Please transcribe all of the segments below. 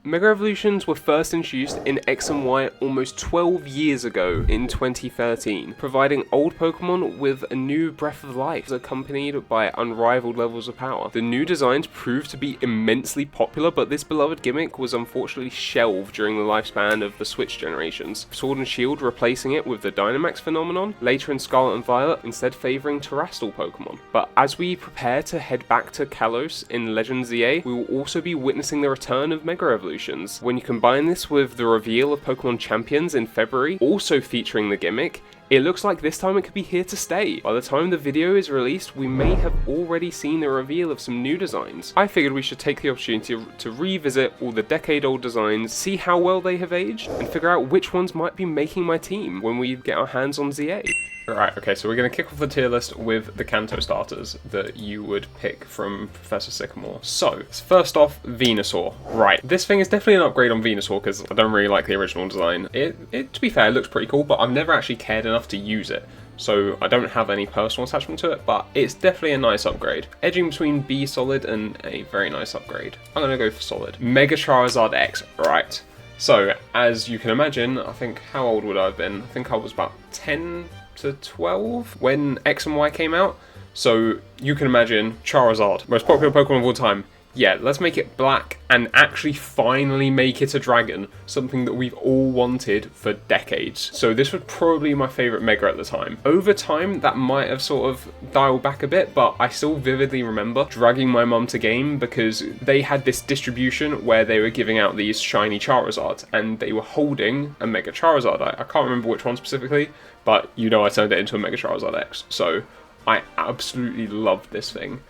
Mega Evolutions were first introduced in X and Y almost 12 years ago in 2013, providing old Pokemon with a new breath of life, accompanied by unrivaled levels of power. The new designs proved to be immensely popular, but this beloved gimmick was unfortunately shelved during the lifespan of the Switch generations, Sword and Shield replacing it with the Dynamax phenomenon, later in Scarlet and Violet instead favouring Terrestrial Pokemon. But as we prepare to head back to Kalos in Legend ZA, we will also be witnessing the return of Mega Evolutions. When you combine this with the reveal of Pokemon Champions in February, also featuring the gimmick, it looks like this time it could be here to stay. By the time the video is released, we may have already seen the reveal of some new designs. I figured we should take the opportunity to revisit all the decade-old designs, see how well they have aged, and figure out which ones might be making my team when we get our hands on ZA. Right, okay, so we're going to kick off the tier list with the Kanto starters that you would pick from Professor Sycamore. So, first off, Venusaur. Right, this thing is definitely an upgrade on Venusaur because I don't really like the original design. It, to be fair, it looks pretty cool, but I've never actually cared enough to use it. So I don't have any personal attachment to it, but it's definitely a nice upgrade. Edging between B Solid and a very nice upgrade. I'm going to go for Solid. Mega Charizard X, right. So, as you can imagine, I think, how old would I have been? I think I was about 10 to 12 when X and Y came out. So you can imagine Charizard, most popular Pokemon of all time. Yeah, let's make it black and actually finally make it a dragon, something that we've all wanted for decades. So this was probably my favourite Mega at the time. Over time, that might have sort of dialed back a bit, but I still vividly remember dragging my mum to game because they had this distribution where they were giving out these shiny Charizards and they were holding a Mega Charizard. I can't remember which one specifically, but you know I turned it into a Mega Charizard X. So I absolutely loved this thing.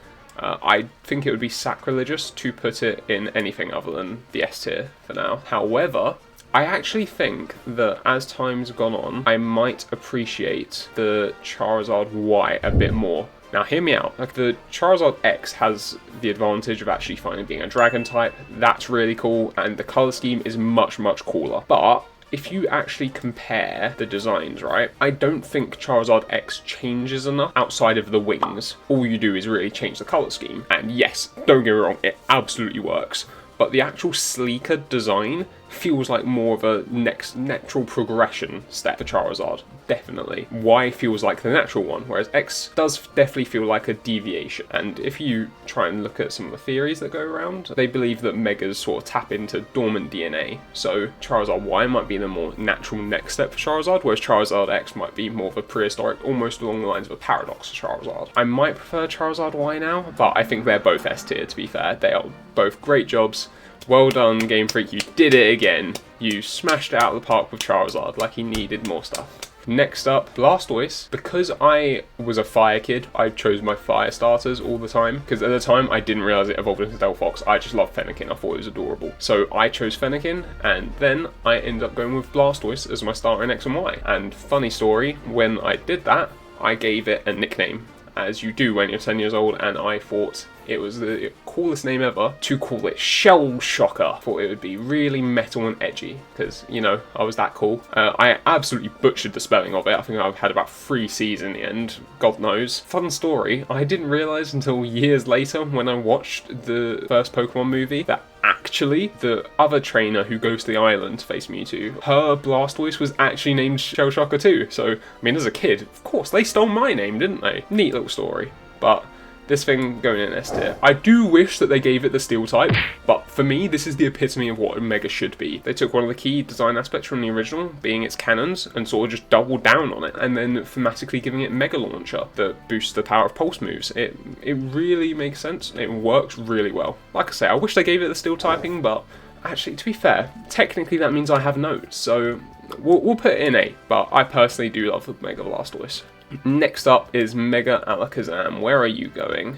I think it would be sacrilegious to put it in anything other than the S tier for now. However, I actually think that as time's gone on, I might appreciate the Charizard Y a bit more. Now hear me out, like the Charizard X has the advantage of actually finally being a dragon type, that's really cool, and the colour scheme is much cooler. But if you actually compare the designs, right, I don't think Charizard X changes enough outside of the wings. All you do is really change the colour scheme. And yes, don't get me wrong, it absolutely works. But the actual sleeker design feels like more of a next natural progression step for Charizard, definitely. Y feels like the natural one, whereas X does definitely feel like a deviation. And if you try and look at some of the theories that go around, they believe that Megas sort of tap into dormant DNA. So Charizard Y might be the more natural next step for Charizard, whereas Charizard X might be more of a prehistoric, almost along the lines of a paradox for Charizard. I might prefer Charizard Y now, but I think they're both S tier, to be fair. They are both great jobs. Well done, Game Freak, you did it again. You smashed it out of the park with Charizard like he needed more stuff. Next up, Blastoise. Because I was a fire kid, I chose my fire starters all the time. Because at the time, I didn't realise it evolved into Delphox. I just loved Fennekin, I thought it was adorable. So I chose Fennekin, and then I ended up going with Blastoise as my starter in X and Y. And funny story, when I did that, I gave it a nickname, as you do when you're 10 years old, and I thought it was the coolest name ever to call it Shell Shocker. Thought it would be really metal and edgy, because, you know, I was that cool. I absolutely butchered the spelling of it. I think I've had about 3 C's in the end, God knows. Fun story, I didn't realise until years later when I watched the first Pokemon movie that actually the other trainer who goes to the island to face Mewtwo, her Blastoise was actually named Shell Shocker too. So, I mean, as a kid, of course, they stole my name, didn't they? Neat little story. But this thing going in S tier. I do wish that they gave it the steel type, but for me, this is the epitome of what a Mega should be. They took one of the key design aspects from the original, being its cannons, and sort of just doubled down on it, and then thematically giving it Mega Launcher that boosts the power of pulse moves. It really makes sense. It works really well. Like I say, I wish they gave it the steel typing, but actually, to be fair, technically that means I have nodes, so we'll put it in A, but I personally do love the Mega Blastoise. Next up is Mega Alakazam. Where are you going?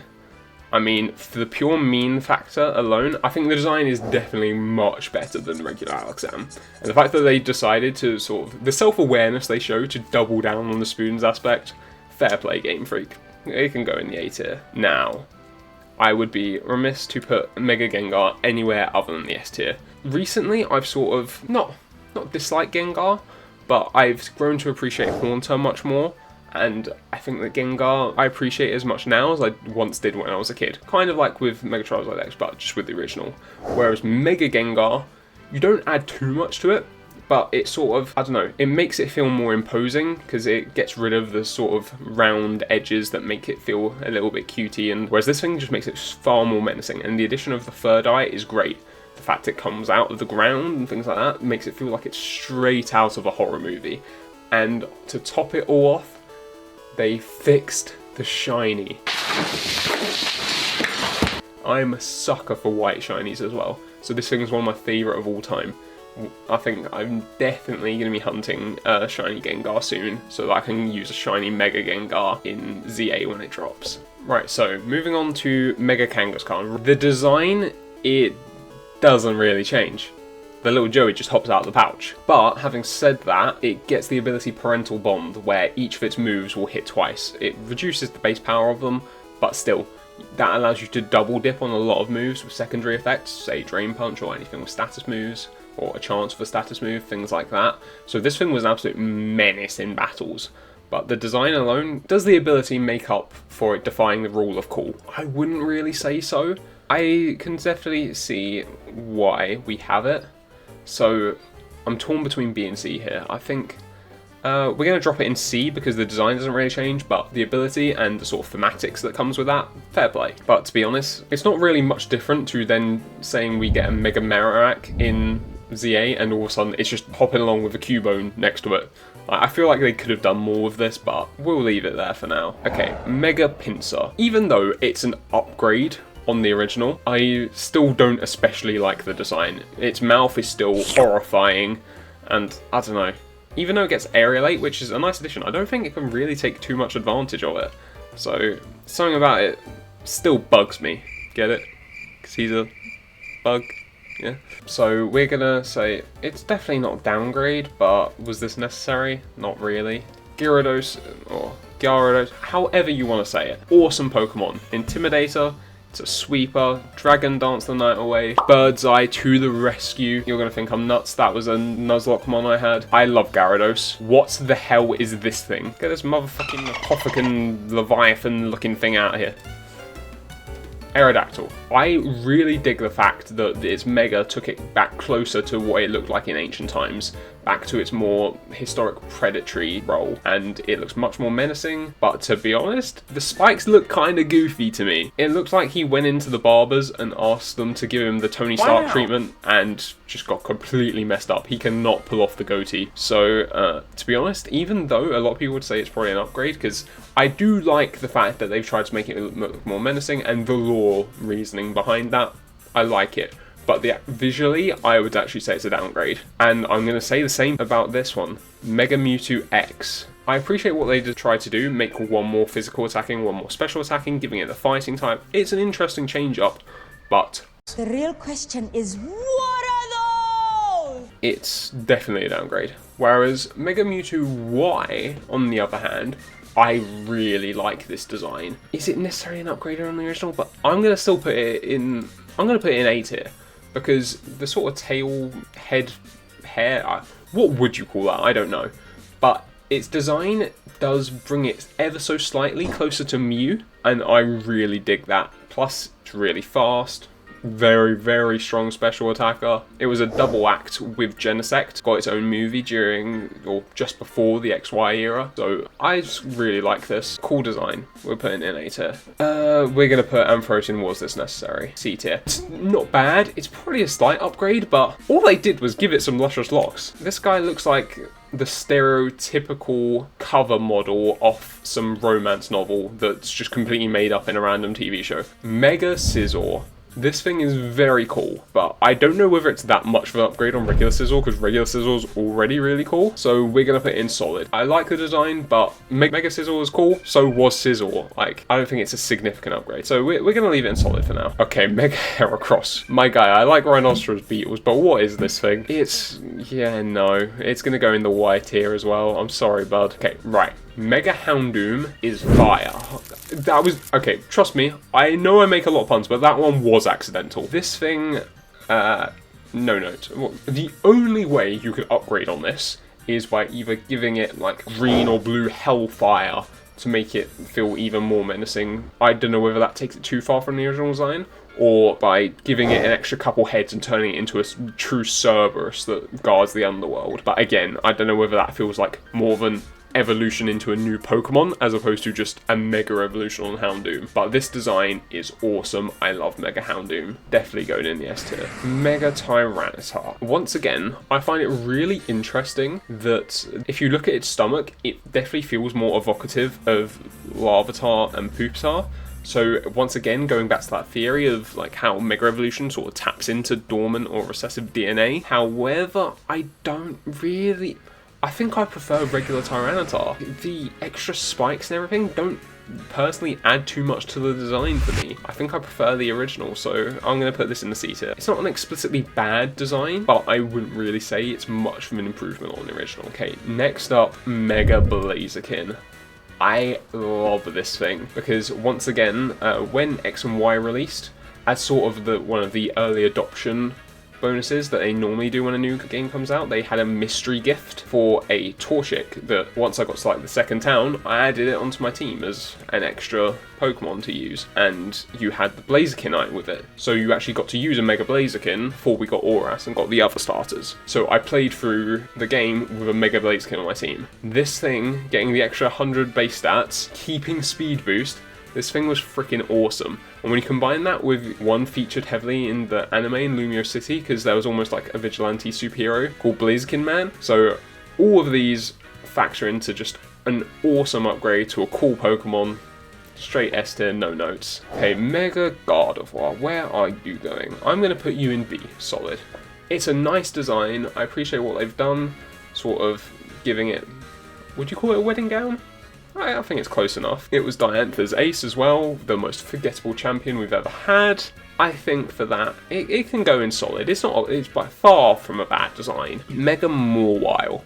I mean, for the pure meme factor alone, I think the design is definitely much better than regular Alakazam. And the fact that they decided to sort of, the self-awareness they show to double down on the spoons aspect, fair play, Game Freak. It can go in the A tier. Now, I would be remiss to put Mega Gengar anywhere other than the S tier. Recently, I've sort of, not disliked Gengar, but I've grown to appreciate Haunter much more. And I think that Gengar, I appreciate as much now as I once did when I was a kid. Kind of like with Mega Charizard X, but just with the original. Whereas Mega Gengar You don't add too much to it, but it sort of, I don't know, it makes it feel more imposing because it gets rid of the sort of round edges that make it feel a little bit cutie, and whereas this thing just makes it far more menacing, and the addition of the third eye is great. The fact it comes out of the ground and things like that makes it feel like it's straight out of a horror movie. And to top it all off, they fixed the shiny. I'm a sucker for white shinies as well, so this thing is one of my favourite of all time. I think I'm definitely going to be hunting a shiny Gengar soon, so that I can use a shiny Mega Gengar in ZA when it drops. Right, so moving on to Mega Kangaskhan. The design, it doesn't really change. The little Joey just hops out of the pouch. But having said that, it gets the ability Parental Bond, where each of its moves will hit twice. It reduces the base power of them, but still, that allows you to double dip on a lot of moves with secondary effects, say Drain Punch or anything with status moves, or a chance for status move, things like that. So this thing was an absolute menace in battles, but the design alone, does the ability make up for it defying the rule of cool? I wouldn't really say so. I can definitely see why we have it, so I'm torn between B and C here. I think we're going to drop it in C because the design doesn't really change, but the ability and the sort of thematics that comes with that, fair play. But to be honest, it's not really much different to then saying we get a Mega Marowak in ZA and all of a sudden it's just hopping along with a Cubone next to it. I feel like they could have done more with this, but we'll leave it there for now. Okay, Mega Pinsir. Even though it's an upgrade on the original, I still don't especially like the design. Its mouth is still horrifying, and I don't know. Even though it gets Aerialate, which is a nice addition, I don't think it can really take too much advantage of it. So, something about it still bugs me. Get it? Because he's a bug. Yeah. So we're gonna say it's definitely not downgrade, but was this necessary? Not really. Gyarados, or Gyarados, however you want to say it. Awesome Pokemon. Intimidator, it's a sweeper, Dragon Dance the Night Away, Bird's Eye to the rescue. You're gonna think I'm nuts, that was a Nuzlocke I had. I love Gyarados. What the hell is this thing? Get this motherfucking Apophicon Leviathan looking thing out here. Aerodactyl. I really dig the fact that its Mega took it back closer to what it looked like in ancient times, back to its more historic predatory role, and it looks much more menacing, but to be honest, the spikes look kinda goofy to me. It looks like he went into the barbers and asked them to give him the Tony Stark treatment and just got completely messed up. He cannot pull off the goatee. So, to be honest, even though a lot of people would say it's probably an upgrade, because I do like the fact that they've tried to make it look more menacing, and the lore reasoning behind that, I like it. But visually, I would actually say it's a downgrade. And I'm going to say the same about this one, Mega Mewtwo X. I appreciate what they tried to do, make one more physical attacking, one more special attacking, giving it the fighting type. It's an interesting change up, but the real question is, what are those? It's definitely a downgrade. Whereas Mega Mewtwo Y, on the other hand, I really like this design. Is it necessarily an upgrade on the original? But I'm going to still put it in, I'm going to put it in A tier. Because the sort of tail, head, hair, what would you call that? I don't know. But its design does bring it ever so slightly closer to Mew, and I really dig that. Plus, it's really fast. Very, very strong special attacker. It was a double act with Genesect. Got its own movie during, or just before the XY era. So I just really like this. Cool design. We're putting in A tier. We're going to put Ampharotian Was This Necessary? C tier. It's not bad. It's probably a slight upgrade, but all they did was give it some luscious locks. This guy looks like the stereotypical cover model off some romance novel that's just completely made up in a random TV show. Mega Scizor. This thing is very cool, but I don't know whether it's that much of an upgrade on regular Scizor, because regular Scizor is already really cool, so we're going to put it in solid. I like the design, but Mega Scizor is cool, so was Scizor. Like, I don't think it's a significant upgrade, so we're going to leave it in solid for now. Okay, Mega Heracross. My guy, I like Rhinoceros Beetles, but what is this thing? It's, yeah, no. It's going to go in the Y tier as well. I'm sorry, bud. Okay, right. Mega Houndoom is fire. That was, okay, trust me, I know I make a lot of puns, but that one was accidental. This thing, no note. The only way you could upgrade on this is by either giving it like green or blue Hellfire to make it feel even more menacing. I don't know whether that takes it too far from the original design, or by giving it an extra couple heads and turning it into a true Cerberus that guards the underworld. But again, I don't know whether that feels like more of an evolution into a new Pokemon as opposed to just a Mega Evolution on Houndoom. But this design is awesome. I love Mega Houndoom. Definitely going in the S tier. Mega Tyranitar. Once again, I find it really interesting that if you look at its stomach, it definitely feels more evocative of Larvitar and Pupitar. So once again, going back to that theory of like how Mega Evolution sort of taps into dormant or recessive DNA. However, I think I prefer regular Tyranitar. The extra spikes and everything don't personally add too much to the design for me. I think I prefer the original, so I'm going to put this in the C tier. It's not an explicitly bad design, but I wouldn't really say it's much of an improvement on the original. Okay, next up, Mega Blaziken. I love this thing because once again, when X and Y released, as sort of one of the early adoption bonuses that they normally do when a new game comes out, they had a mystery gift for a Torchic that once I got to like the second town, I added it onto my team as an extra Pokemon to use, and you had the Blazikenite with it. So you actually got to use a Mega Blaziken before we got ORAS and got the other starters. So I played through the game with a Mega Blaziken on my team. This thing, getting the extra 100 base stats, keeping speed boost, this thing was freaking awesome. And when you combine that with one featured heavily in the anime in Lumio City, because there was almost like a vigilante superhero called Blaziken Man. So all of these factor into just an awesome upgrade to a cool Pokemon. Straight S tier, no notes. Okay, Mega Gardevoir, where are you going? I'm going to put you in B, solid. It's a nice design. I appreciate what they've done, sort of giving it, would you call it a wedding gown? I think it's close enough. It was Diantha's ace as well, the most forgettable champion we've ever had. I think for that, it can go in solid. It's by far from a bad design. Mega Mawile.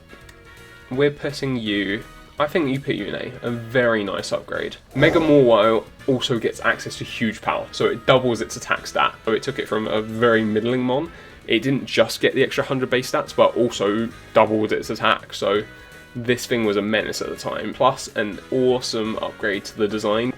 We're putting you, I think you put you in A very nice upgrade. Mega Mawile also gets access to huge power, so it doubles its attack stat. So it took it from a very middling mon. It didn't just get the extra 100 base stats, but also doubled its attack. So this thing was a menace at the time, plus an awesome upgrade to the design.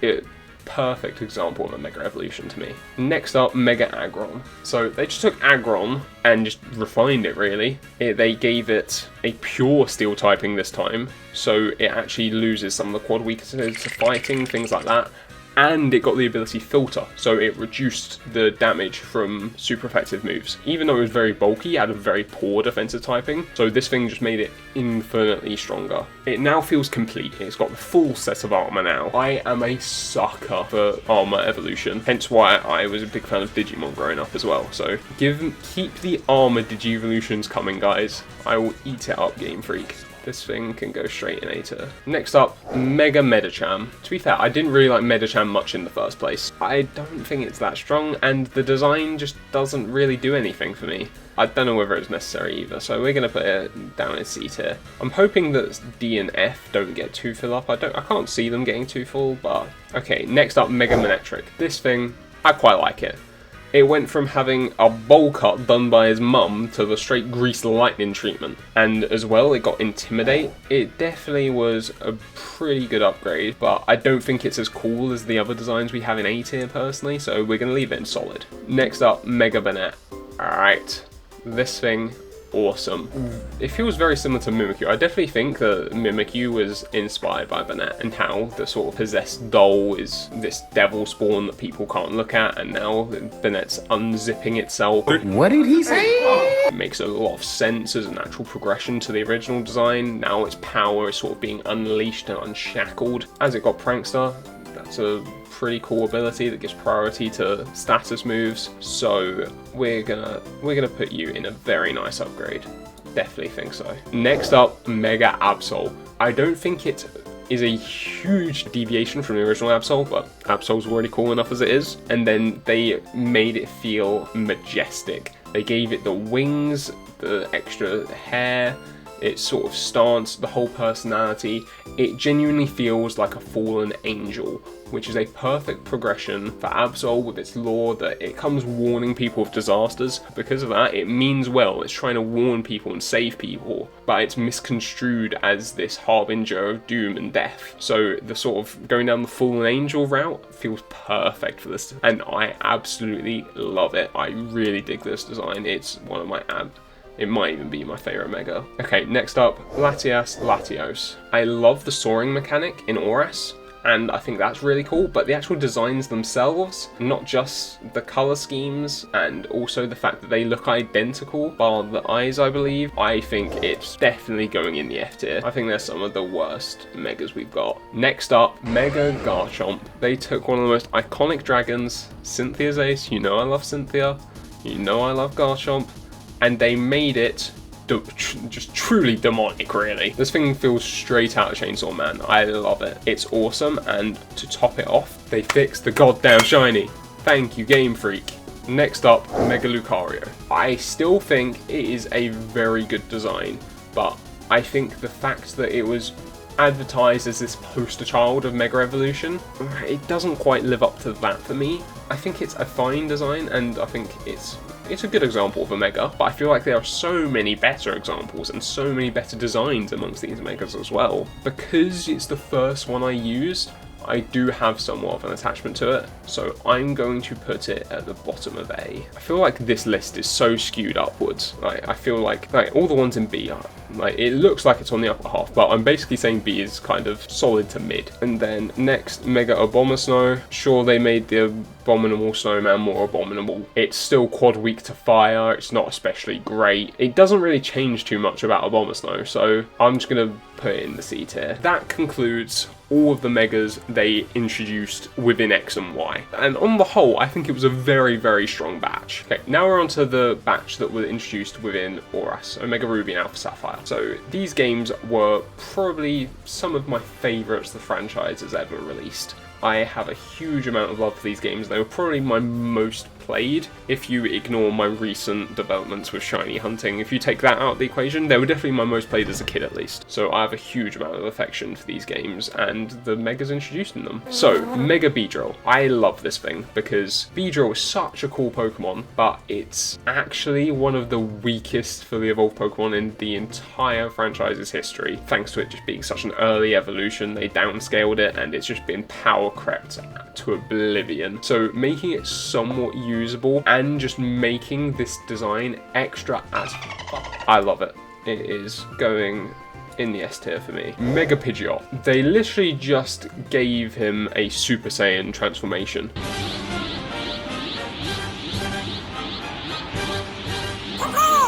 Perfect example of a Mega Evolution to me. Next up, Mega Aggron. So they just took Aggron and just refined it really. They gave it a pure steel typing this time, so it actually loses some of the quad weaknesses to fighting, things like that. And it got the ability Filter, so it reduced the damage from super effective moves. Even though it was very bulky, it had a very poor defensive typing, so this thing just made it infinitely stronger. It now feels complete. It's got the full set of armor now. I am a sucker for armor evolution, hence why I was a big fan of Digimon growing up as well. So keep the armor Digi-evolutions coming, guys. I will eat it up, Game Freak. This thing can go straight in A tier. Next up, Mega Medicham. To be fair, I didn't really like Medicham much in the first place. I don't think it's that strong, and the design just doesn't really do anything for me. I don't know whether it's necessary either, so we're going to put it down in C tier. I'm hoping that D and F don't get too full up. I can't see them getting too full, but okay. Next up, Mega Manectric. This thing, I quite like it. It went from having a bowl cut done by his mum to the straight grease lightning treatment. And as well, it got Intimidate. It definitely was a pretty good upgrade, but I don't think it's as cool as the other designs we have in A tier personally, so we're going to leave it in solid. Next up, Mega Banette. Alright, this thing, awesome. It feels very similar to Mimikyu. I definitely think that Mimikyu was inspired by Banette and how the sort of possessed doll is this devil spawn that people can't look at, and now Banette's unzipping itself. What did he say? It makes a lot of sense as a natural progression to the original design. Now its power is sort of being unleashed and unshackled. As it got Prankster, that's a pretty cool ability that gives priority to status moves, so we're gonna put you in a very nice upgrade. Definitely think so. Next up, Mega Absol. I don't think it is a huge deviation from the original Absol, but Absol's already cool enough as it is, and then they made it feel majestic. They gave it the wings, the extra hair, its sort of stance, the whole personality. It genuinely feels like a fallen angel, which is a perfect progression for Absol with its lore that it comes warning people of disasters. Because of that, it means well, it's trying to warn people and save people, but it's misconstrued as this harbinger of doom and death. So the sort of going down the fallen angel route feels perfect for this, and I absolutely love it. I really dig this design. It's one of my it might even be my favourite mega. Okay, next up, Latias Latios. I love the soaring mechanic in ORAS, and I think that's really cool, but the actual designs themselves, not just the colour schemes, and also the fact that they look identical, bar the eyes, I believe, I think it's definitely going in the F tier. I think they're some of the worst megas we've got. Next up, Mega Garchomp. They took one of the most iconic dragons, Cynthia's ace, you know I love Cynthia, you know I love Garchomp, and they made it just truly demonic, really. This thing feels straight out of Chainsaw Man. I love it. It's awesome, and to top it off, they fixed the goddamn shiny. Thank you, Game Freak. Next up, Mega Lucario. I still think it is a very good design, but I think the fact that it was advertised as this poster child of Mega Evolution, it doesn't quite live up to that for me. I think it's a fine design, and I think it's a good example of a mega, but I feel like there are so many better examples and so many better designs amongst these megas as well. Because it's the first one I used, I do have somewhat of an attachment to it, so I'm going to put it at the bottom of A. I feel like this list is so skewed upwards. I feel like all the ones in B are, it looks like it's on the upper half, but I'm basically saying B is kind of solid to mid. And then next, Mega Abomasnow. Sure, they made the Abominable Snowman more abominable. It's still quad weak to fire, it's not especially great. It doesn't really change too much about Abomasnow, so I'm just gonna put it in the C tier. That concludes all of the megas they introduced within X and Y. And on the whole, I think it was a very, very strong batch. Okay, now we're on to the batch that were introduced within ORAS, Omega Ruby and Alpha Sapphire. So these games were probably some of my favourites the franchise has ever released. I have a huge amount of love for these games. They were probably my most played, if you ignore my recent developments with shiny hunting. If you take that out of the equation, they were definitely my most played as a kid at least. So I have a huge amount of affection for these games and the megas introduced in them. So, Mega Beedrill. I love this thing because Beedrill is such a cool Pokemon, but it's actually one of the weakest fully evolved Pokemon in the entire franchise's history. Thanks to it just being such an early evolution, they downscaled it and it's just been power crept to oblivion. So making it somewhat usable and just making this design extra as fuck. I love it. It is going in the S tier for me. Mega Pidgeot. They literally just gave him a Super Saiyan transformation.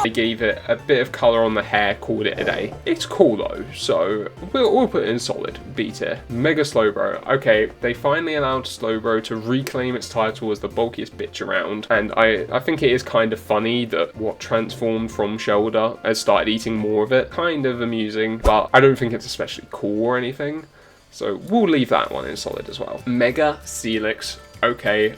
They gave it a bit of colour on the hair, called it a day. It's cool though, so we'll put it in solid B tier. Mega Slowbro. Okay, they finally allowed Slowbro to reclaim its title as the bulkiest bitch around, and I think it is kind of funny that what transformed from Shelder has started eating more of it. Kind of amusing, but I don't think it's especially cool or anything, so we'll leave that one in solid as well. Mega Steelix. Okay,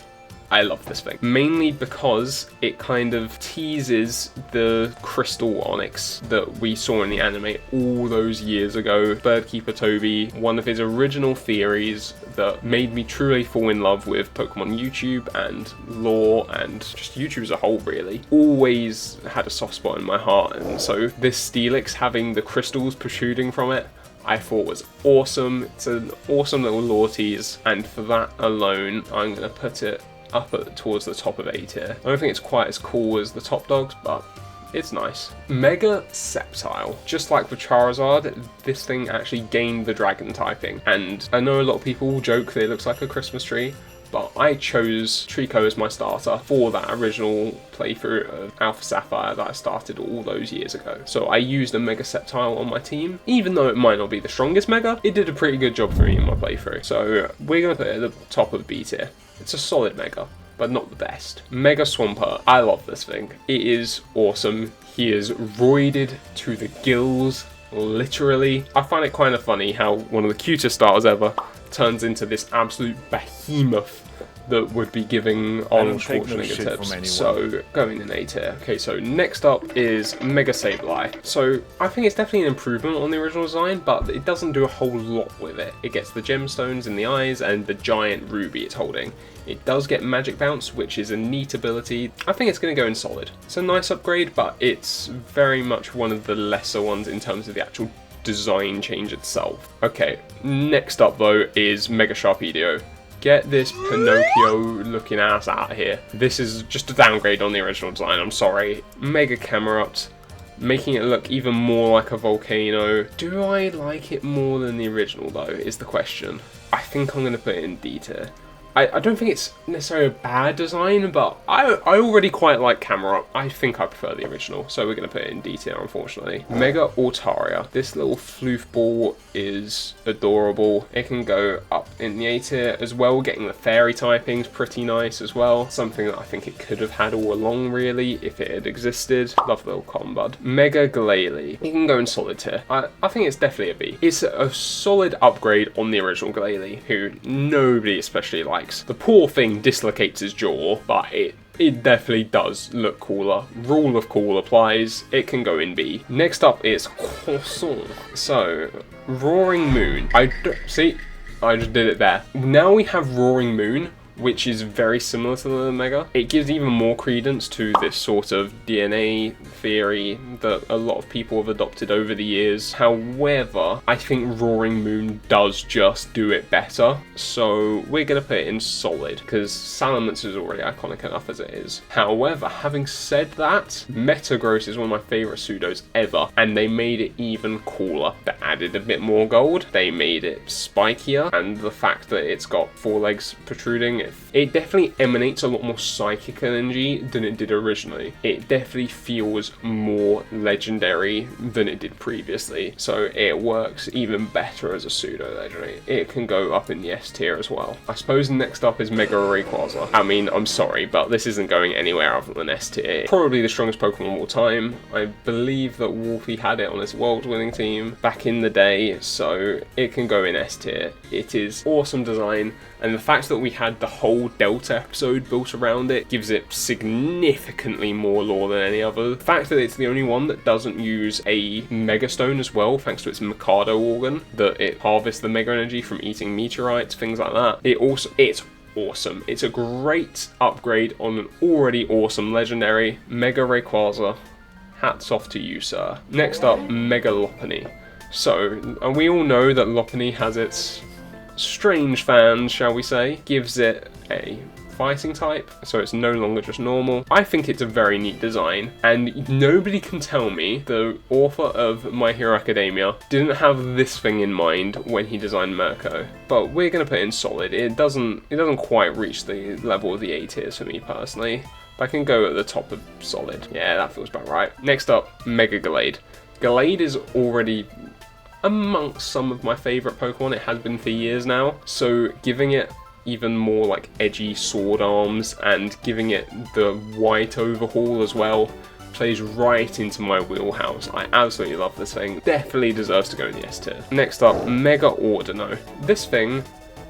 I love this thing, mainly because it kind of teases the crystal onyx that we saw in the anime all those years ago. Birdkeeper Toby, one of his original theories that made me truly fall in love with Pokemon YouTube and lore and just YouTube as a whole really, always had a soft spot in my heart, and so this Steelix having the crystals protruding from it, I thought was awesome. It's an awesome little lore tease, and for that alone, I'm going to put it up towards the top of A tier. I don't think it's quite as cool as the top dogs, but it's nice. Mega Sceptile. Just like with Charizard, this thing actually gained the dragon typing, and I know a lot of people joke that it looks like a Christmas tree, but I chose Trico as my starter for that original playthrough of Alpha Sapphire that I started all those years ago. So I used a Mega Sceptile on my team. Even though it might not be the strongest Mega, it did a pretty good job for me in my playthrough. So we're going to put it at the top of B tier. It's a solid Mega, but not the best. Mega Swampert. I love this thing. It is awesome. He is roided to the gills, literally. I find it kind of funny how one of the cutest starters ever turns into this absolute behemoth that would be giving Arnold take no Schwarzenegger shit from tips. anyone. So going in A tier. Okay, so next up is Mega Sableye. So I think it's definitely an improvement on the original design, but it doesn't do a whole lot with it. It gets the gemstones in the eyes and the giant ruby it's holding. It does get Magic Bounce, which is a neat ability. I think it's going to go in solid. It's a nice upgrade, but it's very much one of the lesser ones in terms of the actual design change itself. Okay, next up though is Mega Sharpedo. Get this Pinocchio looking ass out of here. This is just a downgrade on the original design, I'm sorry. Mega Camerupt, making it look even more like a volcano. Do I like it more than the original though, is the question. I think I'm going to put it in D tier. I don't think it's necessarily a bad design, but I already quite like Camera. I think I prefer the original, so we're going to put it in D tier, unfortunately. Mega Altaria. This little floof ball is adorable. It can go up in the A tier as well, getting the fairy typing's pretty nice as well. Something that I think it could have had all along, really, if it had existed. Love the little cotton bud. Mega Glalie. It can go in solid tier. I think it's definitely a B. It's a solid upgrade on the original Glalie, who nobody especially likes. The poor thing dislocates his jaw, but it definitely does look cooler. Rule of cool applies. It can go in B. Next up is Croissant. So, Roaring Moon. See, I just did it there. Now we have Roaring Moon, which is very similar to the Mega. It gives even more credence to this sort of DNA theory that a lot of people have adopted over the years. However, I think Roaring Moon does just do it better. So we're going to put it in solid, because Salamence is already iconic enough as it is. However, having said that, Metagross is one of my favourite pseudos ever, and they made it even cooler. They added a bit more gold, they made it spikier, and the fact that it's got 4 legs protruding, it definitely emanates a lot more psychic energy than it did originally. It definitely feels more legendary than it did previously, so it works even better as a pseudo legendary. It can go up in the S tier as well. I suppose next up is Mega Rayquaza. I mean, I'm sorry, but this isn't going anywhere other than S tier. Probably the strongest Pokemon of all time. I believe that Wolfie had it on his world-winning team back in the day, so it can go in S tier. It is awesome design, and the fact that we had the whole Delta episode built around it gives it significantly more lore than any other. The fact that it's the only one that doesn't use a Mega Stone as well, thanks to its Mikado organ, that it harvests the Mega Energy from eating meteorites, things like that. It's awesome. It's a great upgrade on an already awesome legendary. Mega Rayquaza. Hats off to you, sir. Next up, Mega Lopunny. So, and we all know that Lopunny has its strange fans, shall we say. Gives it a fighting type, so it's no longer just normal. I think it's a very neat design, and nobody can tell me the author of My Hero Academia didn't have this thing in mind when he designed Mirko. But we're gonna put it in solid. It doesn't quite reach the level of the A tiers for me personally. But I can go at the top of solid. Yeah, that feels about right. Next up, Mega Gallade. Gallade is already amongst some of my favourite Pokemon. It has been for years now, so giving it even more like edgy sword arms and giving it the white overhaul as well plays right into my wheelhouse. I absolutely love this thing. Definitely deserves to go in the S tier. Next up, Mega Ordino. This thing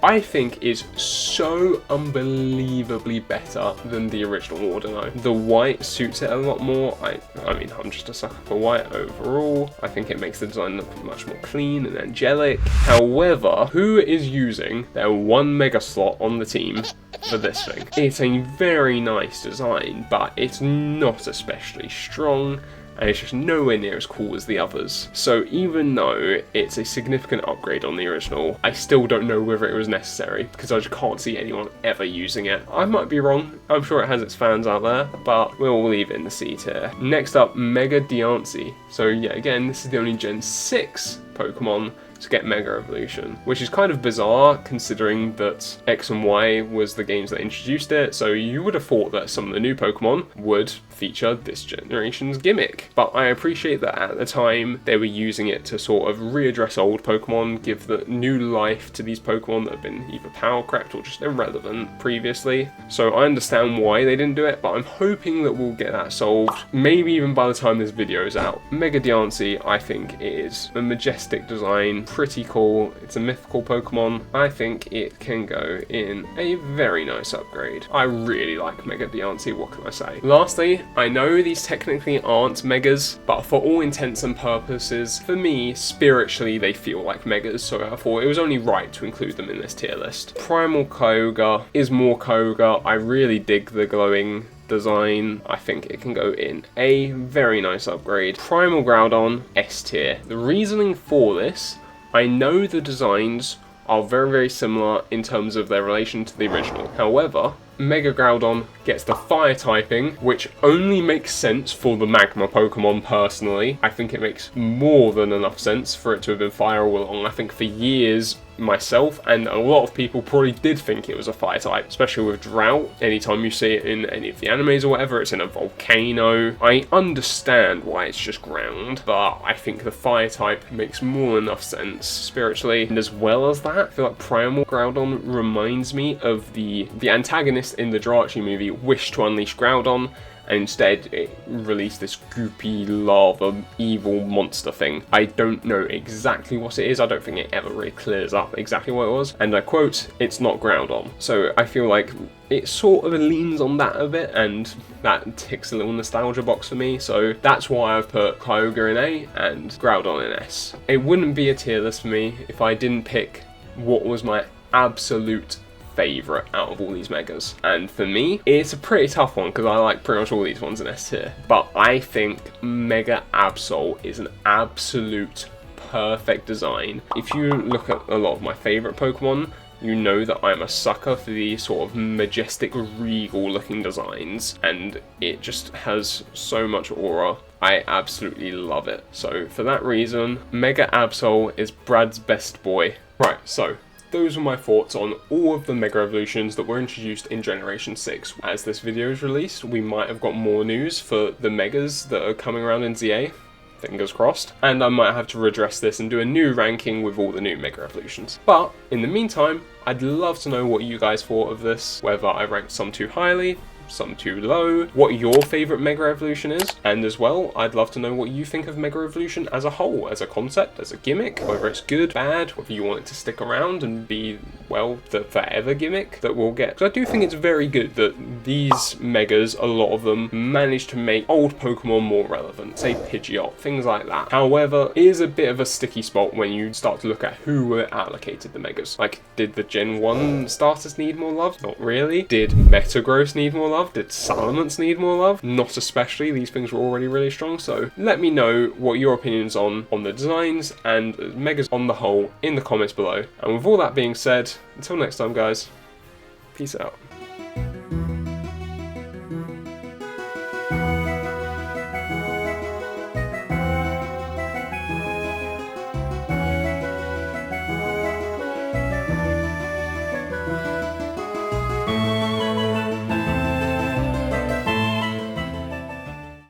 I think is so unbelievably better than the original Ordino. The white suits it a lot more. I mean, I'm just a sucker for white overall. I think it makes the design look much more clean and angelic. However, who is using their 1 Mega slot on the team for this thing? It's a very nice design, but it's not especially strong, and it's just nowhere near as cool as the others. So even though it's a significant upgrade on the original, I still don't know whether it was necessary, because I just can't see anyone ever using it. I might be wrong, I'm sure it has its fans out there, but we'll leave it in the C tier. Next up, Mega Diancie. So yeah, again, this is the only Gen 6 Pokemon to get Mega Evolution, which is kind of bizarre considering that X and Y was the games that introduced it, so you would have thought that some of the new Pokemon would feature this generation's gimmick. But I appreciate that at the time they were using it to sort of readdress old Pokemon, give the new life to these Pokemon that have been either power crept or just irrelevant previously. So I understand why they didn't do it, but I'm hoping that we'll get that solved, maybe even by the time this video is out. Mega Diancie, I think, is a majestic majestic design, pretty cool. It's a mythical Pokemon. I think it can go in a very nice upgrade. I really like Mega Diancie, what can I say? Lastly, I know these technically aren't Megas, but for all intents and purposes, for me, spiritually, they feel like Megas, so I thought it was only right to include them in this tier list. Primal Kyogre is more Kyogre. I really dig the glowing design. I think it can go in a very nice upgrade. Primal Groudon, S tier. The reasoning for this, I know the designs are very similar in terms of their relation to the original. However, Mega Groudon gets the fire typing, which only makes sense for the Magma Pokemon personally. I think it makes more than enough sense for it to have been fire all along. I think for years, myself and a lot of people probably did think it was a fire type, especially with Drought. Anytime you see it in any of the animes or whatever, it's in a volcano. I understand why it's just ground, but I think the fire type makes more than enough sense spiritually. And as well as that, I feel like Primal Groudon reminds me of the antagonist in the Jirachi movie wished to unleash Groudon, and instead it released this goopy lava evil monster thing. I don't know exactly what it is. I don't think it ever really clears up exactly what it was, and I quote, "It's not Groudon." So I feel like it sort of leans on that a bit, and that ticks a little nostalgia box for me, so that's why I've put Kyogre in A and Groudon in S. It wouldn't be a tier list for me if I didn't pick what was my absolute favourite out of all these Megas. And for me, it's a pretty tough one because I like pretty much all these ones in S tier. But I think Mega Absol is an absolute perfect design. If you look at a lot of my favourite Pokemon, you know that I'm a sucker for these sort of majestic, regal looking designs, and it just has so much aura. I absolutely love it. So for that reason, Mega Absol is Brad's best boy. Right, so those were my thoughts on all of the Mega Evolutions that were introduced in Generation 6. As this video is released, we might have got more news for the Megas that are coming around in ZA. Fingers crossed. And I might have to redress this and do a new ranking with all the new Mega Evolutions. But in the meantime, I'd love to know what you guys thought of this, whether I ranked some too highly, some too low, what your favourite Mega Evolution is, and as well, I'd love to know what you think of Mega Evolution as a whole, as a concept, as a gimmick, whether it's good, bad, whether you want it to stick around and be, well, the forever gimmick that we'll get. Because I do think it's very good that these Megas, a lot of them, manage to make old Pokemon more relevant, say Pidgeot, things like that. However, it is a bit of a sticky spot when you start to look at who were allocated the Megas. Like, did the Gen 1 starters need more love? Not really. Did Metagross need more love? Did Salamence need more love? Not especially. These things were already really strong. So let me know what your opinions on the designs and Megas on the whole in the comments below. And with all that being said, until next time guys, peace out.